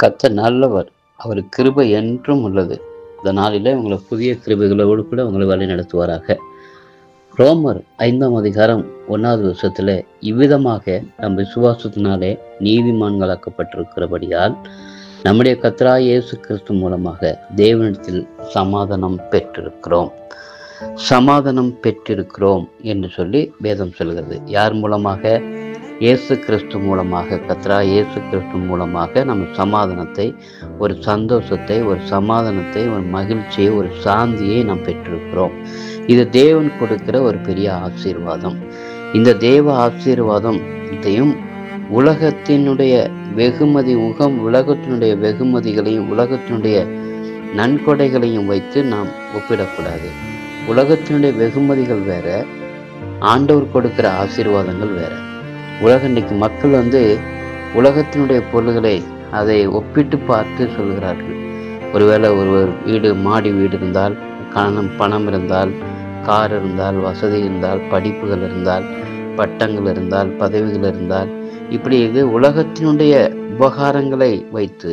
கர்த்தர் நல்லவர், அவர் கிருபை என்றும் உள்ளது. இந்த நாளிலே உங்களை புதிய கிருபைகளோடு கூட உங்களை வழி நடத்துவாராக. ரோமர் 5ஆம் அதிகாரம் 1வது வருஷத்துல இவ்விதமாக நம் விசுவாசத்தினாலே நீதிமான்களாக்கப்பட்டிருக்கிறபடியால் நம்முடைய கர்த்தராகிய இயேசு கிறிஸ்து மூலமாக தேவனிடத்தில் சமாதானம் பெற்றிருக்கிறோம். சமாதானம் பெற்றிருக்கிறோம் என்று சொல்லி வேதம் சொல்கிறது. யார் மூலமாக? இயேசு கிறிஸ்து மூலமாக. கர்த்தராகிய இயேசு கிறிஸ்து மூலமாக நம்ம சமாதானத்தை, ஒரு சந்தோஷத்தை, ஒரு சமாதானத்தை, ஒரு மகிழ்ச்சியை, ஒரு சாந்தியை நாம் பெற்றிருக்கிறோம். இது தேவன் கொடுக்கிற ஒரு பெரிய ஆசீர்வாதம். இந்த தேவ ஆசீர்வாதம் இதையும் உலகத்தினுடைய உலகத்தினுடைய வெகுமதிகளையும் உலகத்தினுடைய நன்கொடைகளையும் வைத்து நாம் ஒப்பிடக்கூடாது. உலகத்தினுடைய வெகுமதிகள் வேற, ஆண்டவர் கொடுக்கிற ஆசீர்வாதங்கள் வேற. இன்னைக்கு மக்கள் உலகத்தினுடைய பொருள்களை அதை ஒப்பிட்டு பார்த்து சொல்கிறார்கள். ஒருவேளை ஒருவர் மாடி வீடு இருந்தால், பணம் இருந்தால், கார் இருந்தால், வசதி இருந்தால், படிப்புகள் இருந்தால், பட்டங்கள் இருந்தால், பதவிகள் இருந்தால், இப்படி இது உலகத்தினுடைய உபகாரங்களை வைத்து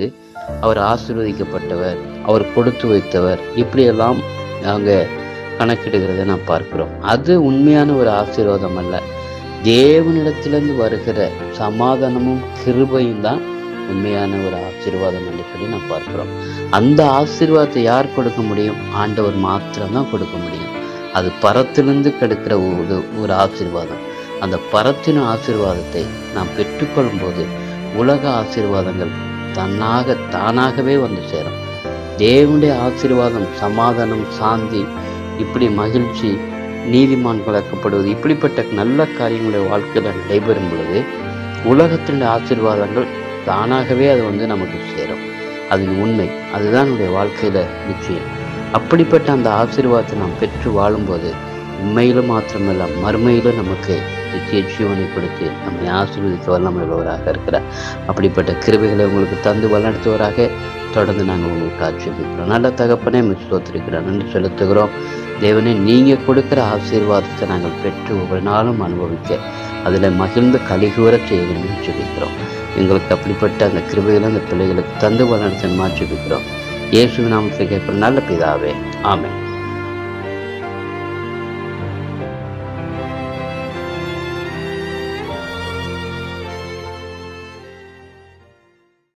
அவர் ஆசீர்வதிக்கப்பட்டவர், அவர் கொடுத்து வைத்தவர், இப்படியெல்லாம் அவங்க கணக்கிடுகிறதை நாம் பார்க்கிறோம். அது உண்மையான ஒரு ஆசீர்வாதம் அல்ல. தேவனிடத்திலிருந்து வருகிற சமாதானமும் கிருபையும் தான் உண்மையான ஒரு ஆசீர்வாதம் என்று சொல்லி நாம் பார்க்கிறோம். அந்த ஆசீர்வாதத்தை யார் கொடுக்க முடியும்? ஆண்டவர் மாத்திரம்தான் கொடுக்க முடியும். அது பரத்திலிருந்து கிடைக்கிற ஒரு ஆசீர்வாதம். அந்த பரத்தின் ஆசீர்வாதத்தை நாம் பெற்றுக்கொள்ளும் போது உலக ஆசீர்வாதங்கள் தானாகவே வந்து சேரும். தேவனுடைய ஆசீர்வாதம், சமாதானம், சாந்தி, இப்படி மகிழ்ச்சி, நீதிமான்களாக்கப்படுவது, இப்படிப்பட்ட நல்ல காரியங்களுடைய வாழ்க்கையில் நடைபெறும் பொழுது உலகத்தினுடைய ஆசீர்வாதங்கள் தானாகவே அது நமக்கு சேரும். அது உண்மை. அதுதான் நம்முடைய வாழ்க்கையில நிச்சயம். அப்படிப்பட்ட அந்த ஆசீர்வாதத்தை நாம் பெற்று வாழும்போது உண்மையிலும் மாத்திரமல்ல, மறுமையிலும் நமக்கு நித்திய ஜீவனை கொடுத்து நம்மை ஆசீர்வதிக்க வல்லமையுள்ளவராக இருக்கிறார். அப்படிப்பட்ட கிருபைகளை உங்களுக்கு தந்து வழிநடத்துவராக தொடர்ந்து நாங்கள் உங்களுக்கு ஆட்சேபிக்கிறோம். நல்ல தகப்பனே ஸ்தோத்திரிக்கிறோம், நன்றி செலுத்துகிறோம். தேவனே, நீங்கள் கொடுக்குற ஆசீர்வாதத்தை நாங்கள் பெற்று ஒவ்வொரு நாளும் அனுபவிக்க, அதில் மகிழ்ந்து கலிகூற செய்ய வேண்டும் ஜெபிக்கிறோம். எங்களுக்கு அப்படிப்பட்ட அந்த கிருபைகளை அந்த பிள்ளைகளுக்கு தந்து வழிநடத்த மாற்றிருக்கிறோம். இயேசுவின் நாமத்தில் கேட்கிற நல்ல பிதாவே, ஆமென்.